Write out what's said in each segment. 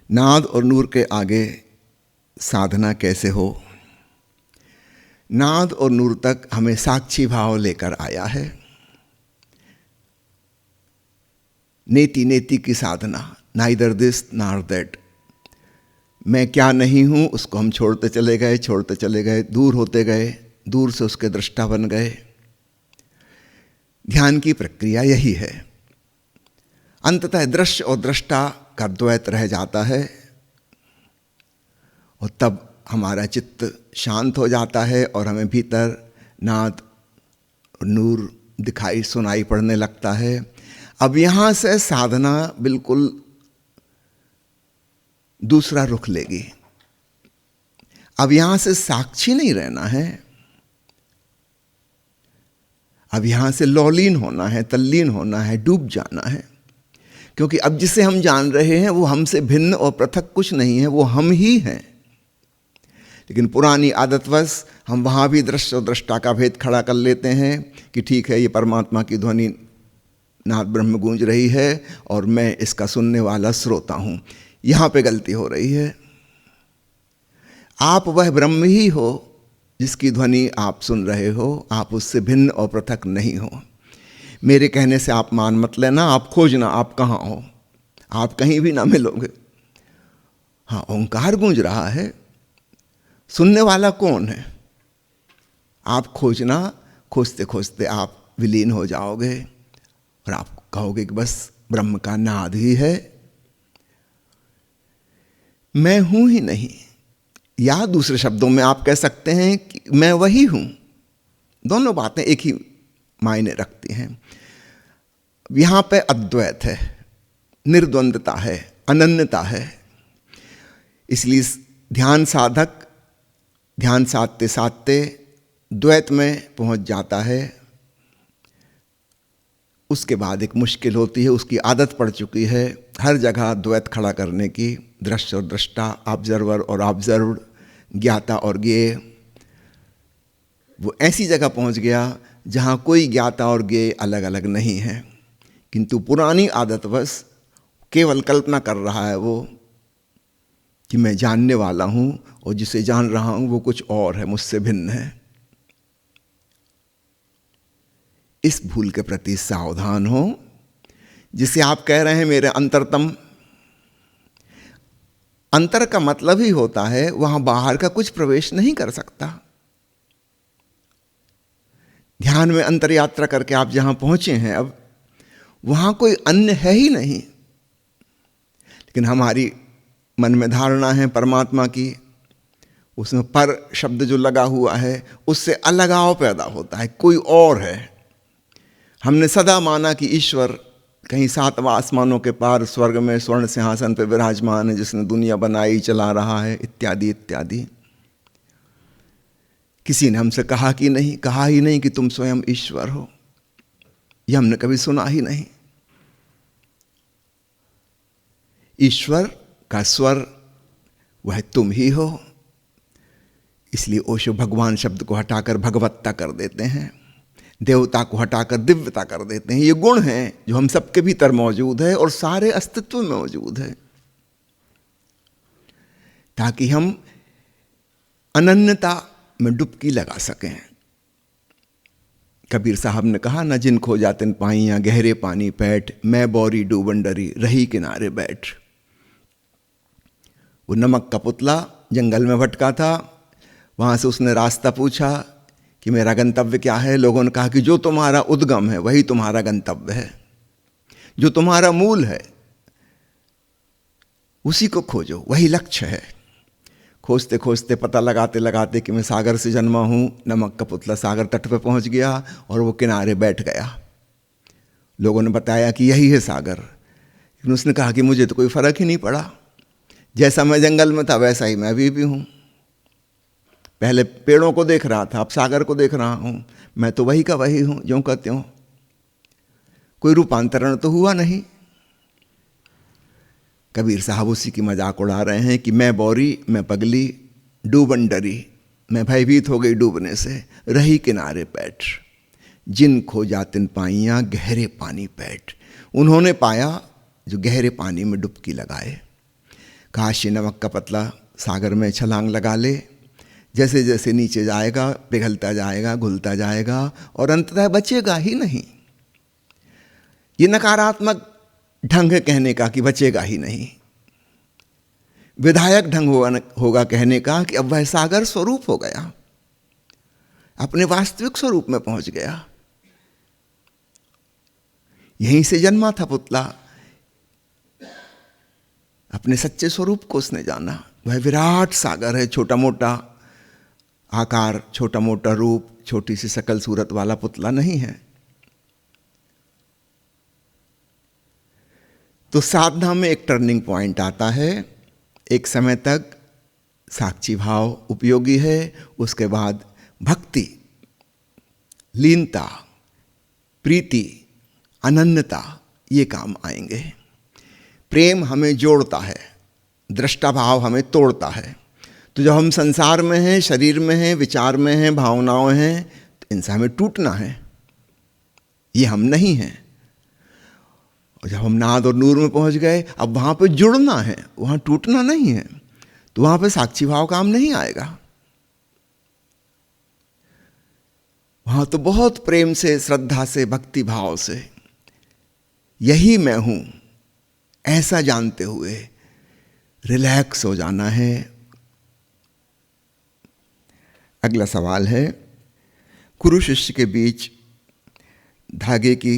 नाद और नूर के आगे साधना कैसे हो। नाद और नूर तक हमें साक्षी भाव लेकर आया है। नेति नेति की साधना, नाइदर दिस नॉर दैट। मैं क्या नहीं हूँ उसको हम छोड़ते चले गए, दूर होते गए, दूर से उसके दृष्टा बन गए। ध्यान की प्रक्रिया यही है। अंततः दृश्य और दृष्टा का द्वैत रह जाता है और तब हमारा चित्त शांत हो जाता है और हमें भीतर नाद और नूर दिखाई सुनाई पड़ने लगता है। अब यहाँ से साधना बिल्कुल दूसरा रुख लेगी। अब यहाँ से साक्षी नहीं रहना है, अब यहाँ से लौलीन होना है, तल्लीन होना है, डूब जाना है। क्योंकि अब जिसे हम जान रहे हैं वो हमसे भिन्न और पृथक कुछ नहीं है, वो हम ही हैं। लेकिन पुरानी आदतवश हम वहाँ भी दृश्य और दृष्टा का भेद खड़ा कर लेते हैं कि ठीक है, ये परमात्मा की ध्वनि नाद ब्रह्म गूंज रही है और मैं इसका सुनने वाला श्रोता हूँ। यहाँ पे गलती हो रही है। आप वह ब्रह्म ही हो जिसकी ध्वनि आप सुन रहे हो, आप उससे भिन्न और पृथक नहीं हो। मेरे कहने से आप मान मत लेना, आप खोजना आप कहाँ हो, आप कहीं भी ना मिलोगे। हाँ, ओंकार गूंज रहा है, सुनने वाला कौन है? आप खोजना, खोजते खोजते आप विलीन हो जाओगे और आप कहोगे कि बस ब्रह्म का नाद ही है, मैं हूं ही नहीं। या दूसरे शब्दों में आप कह सकते हैं कि मैं वही हूं। दोनों बातें एक ही मायने रखती हैं। यहां पे अद्वैत है, निर्द्वंद्वता है, अनन्यता है। इसलिए ध्यान साधक ध्यान साधते साधते द्वैत में पहुंच जाता है। उसके बाद एक मुश्किल होती है, उसकी आदत पड़ चुकी है हर जगह द्वैत खड़ा करने की। दृश्य और दृष्टा, ऑब्जर्वर और ऑब्जर्व्ड, ज्ञाता और ज्ञेय। वो ऐसी जगह पहुंच गया जहां कोई ज्ञाता और ज्ञेय अलग अलग नहीं है, किंतु पुरानी आदतवश केवल कल्पना कर रहा है वो कि मैं जानने वाला हूं और जिसे जान रहा हूं वो कुछ और है, मुझसे भिन्न है। इस भूल के प्रति सावधान हो। जिसे आप कह रहे हैं मेरे अंतरतम, अंतर का मतलब ही होता है वहां बाहर का कुछ प्रवेश नहीं कर सकता। ध्यान में अंतर यात्रा करके आप जहां पहुंचे हैं अब वहां कोई अन्य है ही नहीं। लेकिन हमारी मन में धारणा है परमात्मा की, उसमें पर शब्द जो लगा हुआ है उससे अलगाव पैदा होता है, कोई और है। हमने सदा माना कि ईश्वर कहीं सातवां आसमानों के पार स्वर्ग में स्वर्ण सिंहासन पर विराजमान है, जिसने दुनिया बनाई, चला रहा है, इत्यादि इत्यादि। किसी ने हमसे कहा ही नहीं कि तुम स्वयं ईश्वर हो। यह हमने कभी सुना ही नहीं। ईश्वर का स्वर वह तुम ही हो। इसलिए ओशो भगवान शब्द को हटाकर भगवत्ता कर देते हैं, देवता को हटाकर दिव्यता कर देते हैं। ये गुण हैं जो हम सबके भीतर मौजूद है और सारे अस्तित्व में मौजूद है, ताकि हम अनन्यता में डुबकी लगा सकें। कबीर साहब ने कहा, न जिन खो जातिन पाइयां गहरे पानी पैठ, मैं बौरी डूबन डरी रही किनारे बैठ। वो नमक का पुतला जंगल में भटका था, वहां से उसने रास्ता पूछा कि मेरा गंतव्य क्या है। लोगों ने कहा कि जो तुम्हारा उद्गम है वही तुम्हारा गंतव्य है, जो तुम्हारा मूल है उसी को खोजो, वही लक्ष्य है। खोजते खोजते, पता लगाते लगाते कि मैं सागर से जन्मा हूं, नमक का पुतला सागर तट पर पहुंच गया और वो किनारे बैठ गया। लोगों ने बताया कि यही है सागर, लेकिन उसने कहा कि मुझे तो कोई फर्क ही नहीं पड़ा। जैसा मैं जंगल में था वैसा ही मैं अभी भी हूं। पहले पेड़ों को देख रहा था, अब सागर को देख रहा हूं। मैं तो वही का वही हूं, ज्यों का त्यों। कोई रूपांतरण तो हुआ नहीं। कबीर साहब उसी की मजाक उड़ा रहे हैं कि मैं बौरी, मैं पगली, डूबन डरी, मैं भयभीत हो गई डूबने से, रही किनारे बैठ, जिन खो जातिन पाइयां गहरे पानी बैठ। उन्होंने पाया जो गहरे पानी में डुबकी लगाए। काशी नमक का पतला सागर में छलांग लगा ले, जैसे जैसे नीचे जाएगा पिघलता जाएगा, घुलता जाएगा और अंततः बचेगा ही नहीं। ये नकारात्मक ढंग है कहने का कि बचेगा ही नहीं। विधायक ढंग होगा कहने का कि अब वह सागर स्वरूप हो गया, अपने वास्तविक स्वरूप में पहुंच गया। यहीं से जन्मा था पुतला, अपने सच्चे स्वरूप को उसने जाना। वह विराट सागर है, छोटा मोटा आकार, छोटा मोटा रूप, छोटी सी शकल सूरत वाला पुतला नहीं है। तो साधना में एक टर्निंग पॉइंट आता है। एक समय तक साक्षी भाव उपयोगी है, उसके बाद भक्ति, लीनता, प्रीति, अनन्यता ये काम आएंगे। प्रेम हमें जोड़ता है, दृष्टा भाव हमें तोड़ता है। तो जब हम संसार में हैं, शरीर में हैं, विचार में हैं, भावनाओं हैं, तो इनसे हमें टूटना है, ये हम नहीं हैं। और जब हम नाद और नूर में पहुंच गए, अब वहां पे जुड़ना है, वहां टूटना नहीं है। तो वहां पे साक्षी भाव काम नहीं आएगा। वहां तो बहुत प्रेम से, श्रद्धा से, भक्ति भाव से यही मैं हूं ऐसा जानते हुए रिलैक्स हो जाना है। अगला सवाल है, गुरु शिष्य के बीच धागे की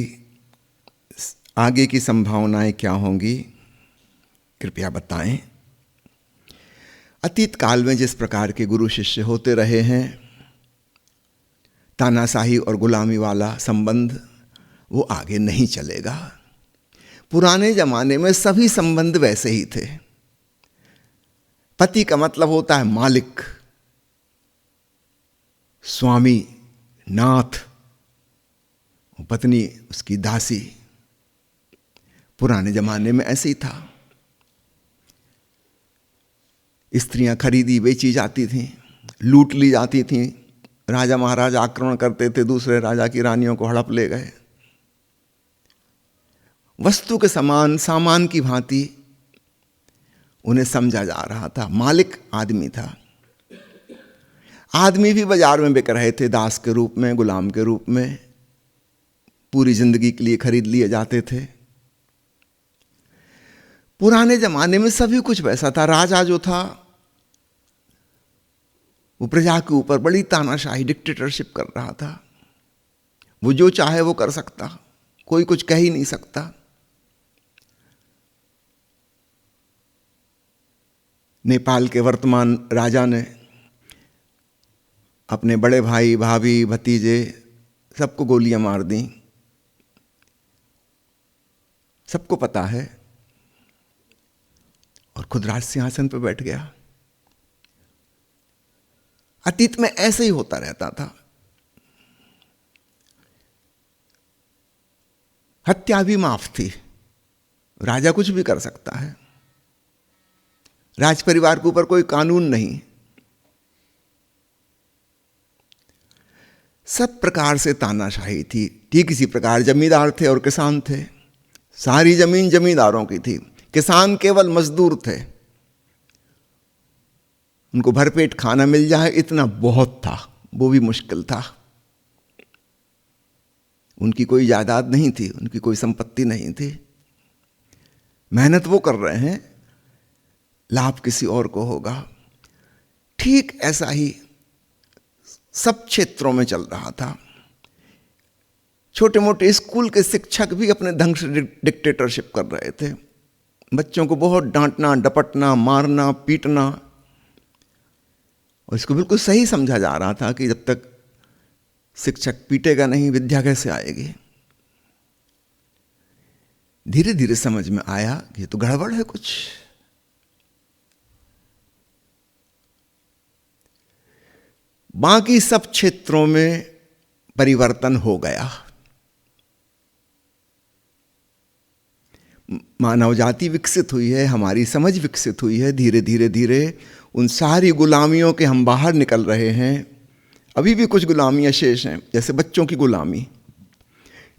आगे की संभावनाएं क्या होंगी, कृपया बताएं। अतीत काल में जिस प्रकार के गुरु शिष्य होते रहे हैं, तानाशाही और गुलामी वाला संबंध वो आगे नहीं चलेगा। पुराने जमाने में सभी संबंध वैसे ही थे। पति का मतलब होता है मालिक, स्वामी, नाथ, पत्नी उसकी दासी। पुराने जमाने में ऐसे ही था। स्त्रियां खरीदी बेची जाती थीं, लूट ली जाती थीं। राजा महाराज आक्रमण करते थे, दूसरे राजा की रानियों को हड़प ले गए। वस्तु के समान, सामान की भांति उन्हें समझा जा रहा था। मालिक आदमी था। आदमी भी बाजार में बिक रहे थे, दास के रूप में, गुलाम के रूप में, पूरी जिंदगी के लिए खरीद लिए जाते थे। पुराने जमाने में सभी कुछ वैसा था। राजा जो था वो प्रजा के ऊपर बड़ी तानाशाही, डिक्टेटरशिप कर रहा था। वो जो चाहे वो कर सकता, कोई कुछ कह ही नहीं सकता। नेपाल के वर्तमान राजा ने अपने बड़े भाई, भाभी, भतीजे सबको गोलियां मार दी, सबको पता है, और खुद राज सिंहासन पर बैठ गया। अतीत में ऐसे ही होता रहता था। हत्या भी माफ थी, राजा कुछ भी कर सकता है। राज परिवार के ऊपर कोई कानून नहीं। सब प्रकार से तानाशाही थी। ठीक इसी प्रकार जमींदार थे और किसान थे। सारी जमीन जमींदारों की थी, किसान केवल मजदूर थे। उनको भरपेट खाना मिल जाए इतना बहुत था, वो भी मुश्किल था। उनकी कोई जायदाद नहीं थी, उनकी कोई संपत्ति नहीं थी। मेहनत वो कर रहे हैं, लाभ किसी और को होगा। ठीक ऐसा ही सब क्षेत्रों में चल रहा था। छोटे मोटे स्कूल के शिक्षक भी अपने ढंग से डिक्टेटरशिप कर रहे थे। बच्चों को बहुत डांटना, डपटना, मारना, पीटना, और इसको बिल्कुल सही समझा जा रहा था कि जब तक शिक्षक पीटेगा नहीं, विद्या कैसे आएगी। धीरे धीरे समझ में आया कि ये तो गड़बड़ है कुछ। बाकी सब क्षेत्रों में परिवर्तन हो गया। मानव जाति विकसित हुई है, हमारी समझ विकसित हुई है। धीरे धीरे धीरे उन सारी गुलामियों के हम बाहर निकल रहे हैं। अभी भी कुछ गुलामियां शेष हैं, जैसे बच्चों की गुलामी।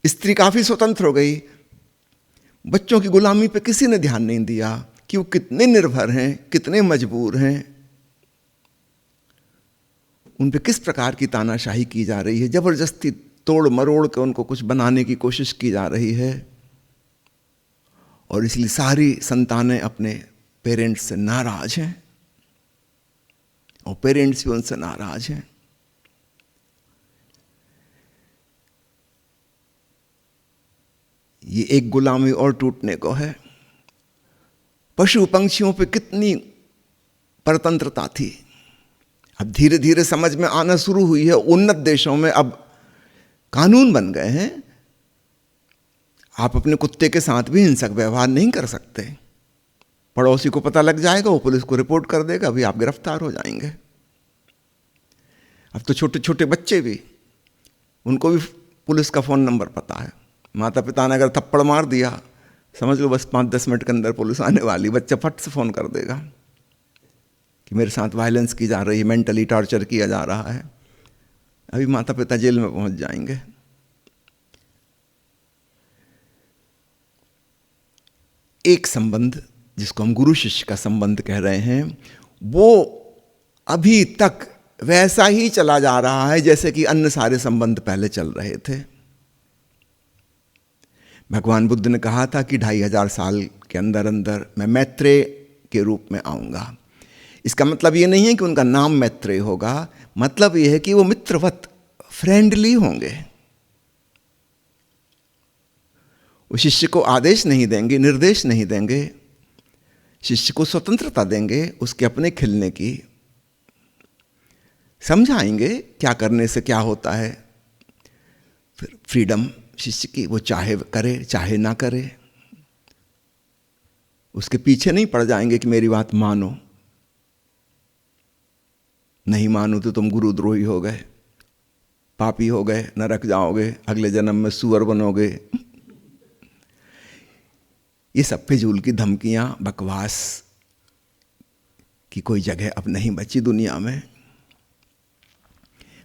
स्त्री काफी स्वतंत्र हो गई, बच्चों की गुलामी पे किसी ने ध्यान नहीं दिया। कि वो कितने निर्भर हैं, कितने मजबूर हैं, उन पे किस प्रकार की तानाशाही की जा रही है, जबरदस्ती तोड़ मरोड़ के उनको कुछ बनाने की कोशिश की जा रही है। और इसलिए सारी संतानें अपने पेरेंट्स से नाराज हैं और पेरेंट्स भी उनसे नाराज हैं। ये एक गुलामी और टूटने को है। पशु पंछियों पे कितनी परतंत्रता थी, अब धीरे धीरे समझ में आना शुरू हुई है। उन्नत देशों में अब कानून बन गए हैं, आप अपने कुत्ते के साथ भी हिंसक व्यवहार नहीं कर सकते। पड़ोसी को पता लग जाएगा, वो पुलिस को रिपोर्ट कर देगा, अभी आप गिरफ्तार हो जाएंगे। अब तो छोटे छोटे बच्चे भी, उनको भी पुलिस का फ़ोन नंबर पता है। माता पिता ने अगर थप्पड़ मार दिया, समझ लो बस 5-10 मिनट के अंदर पुलिस आने वाली, बच्चा फट से फ़ोन कर देगा कि मेरे साथ वायलेंस की जा रही है, मेंटली टॉर्चर किया जा रहा है। अभी माता पिता जेल में पहुंच जाएंगे। एक संबंध जिसको हम गुरु शिष्य का संबंध कह रहे हैं, वो अभी तक वैसा ही चला जा रहा है जैसे कि अन्य सारे संबंध पहले चल रहे थे। भगवान बुद्ध ने कहा था कि 2500 साल के अंदर अंदर मैं मैत्रेय के रूप में आऊंगा। इसका मतलब ये नहीं है कि उनका नाम मैत्रेय होगा, मतलब ये है कि वो मित्रवत फ्रेंडली होंगे। वो शिष्य को आदेश नहीं देंगे, निर्देश नहीं देंगे, शिष्य को स्वतंत्रता देंगे उसके अपने खिलने की, समझाएंगे क्या करने से क्या होता है, फिर फ्रीडम शिष्य की, वो चाहे करे चाहे ना करे। उसके पीछे नहीं पड़ जाएंगे कि मेरी बात मानो, नहीं मानो तो तुम गुरुद्रोही हो गए, पापी हो गए, नरक जाओगे, अगले जन्म में सुअर बनोगे। ये सब फिजूल की धमकियां, बकवास की कोई जगह अब नहीं बची दुनिया में।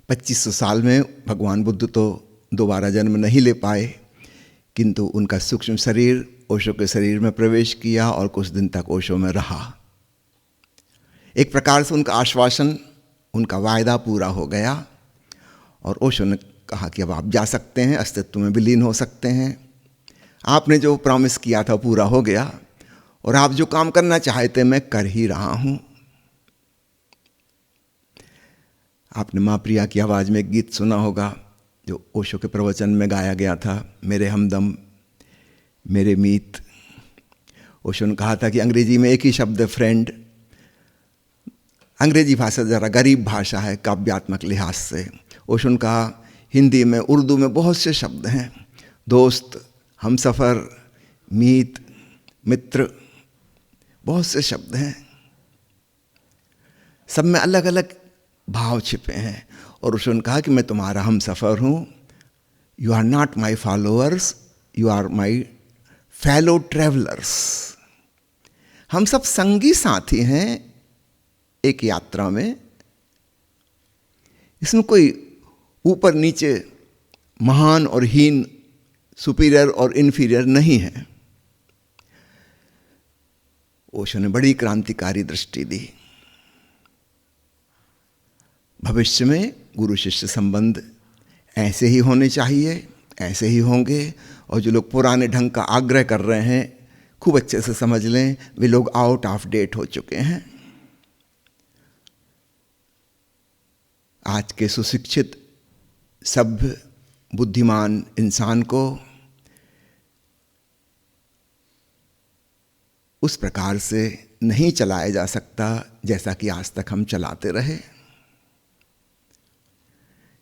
2500 साल में भगवान बुद्ध तो दोबारा जन्म नहीं ले पाए, किंतु उनका सूक्ष्म शरीर ओशो के शरीर में प्रवेश किया और कुछ दिन तक ओशो में रहा। एक प्रकार से उनका आश्वासन, उनका वायदा पूरा हो गया और ओशो ने कहा कि अब आप जा सकते हैं, अस्तित्व में विलीन हो सकते हैं। आपने जो प्रॉमिस किया था पूरा हो गया और आप जो काम करना चाहते मैं कर ही रहा हूं। आपने माँ प्रिया की आवाज़ में एक गीत सुना होगा जो ओशो के प्रवचन में गाया गया था, मेरे हमदम मेरे मीत। ओशो ने कहा था कि अंग्रेजी में एक ही शब्द है फ्रेंड। अंग्रेजी भाषा ज़रा गरीब भाषा है काव्यात्मक लिहाज से। ओशो ने कहा हिंदी में, उर्दू में बहुत से शब्द हैं, दोस्त, हमसफ़र, मीत, मित्र, बहुत से शब्द हैं, सब में अलग अलग भाव छिपे हैं। और उसने कहा कि मैं तुम्हारा हम सफ़र हूँ, you are not my followers, you are my fellow travellers. हम सब संगी साथी हैं एक यात्रा में। इसमें कोई ऊपर नीचे, महान और हीन, सुपीरियर और इन्फीरियर नहीं है। ओशो ने बड़ी क्रांतिकारी दृष्टि दी। भविष्य में गुरु शिष्य संबंध ऐसे ही होने चाहिए, ऐसे ही होंगे। और जो लोग पुराने ढंग का आग्रह कर रहे हैं, खूब अच्छे से समझ लें, वे लोग आउट ऑफ डेट हो चुके हैं। आज के सुशिक्षित, सभ्य, बुद्धिमान इंसान को उस प्रकार से नहीं चलाया जा सकता जैसा कि आज तक हम चलाते रहे।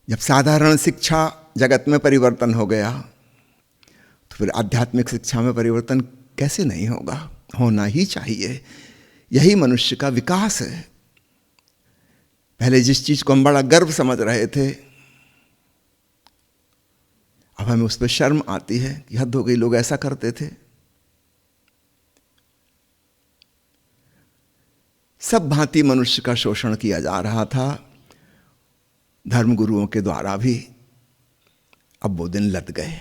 जब साधारण शिक्षा जगत में परिवर्तन हो गया तो फिर आध्यात्मिक शिक्षा में परिवर्तन कैसे नहीं होगा, होना ही चाहिए। यही मनुष्य का विकास है। पहले जिस चीज को हम बड़ा गर्व समझ रहे थे, अब हमें उस पर शर्म आती है कि हद हो गई, लोग ऐसा करते थे। सब भांति मनुष्य का शोषण किया जा रहा था, धर्मगुरुओं के द्वारा भी। अब वो दिन लद गए।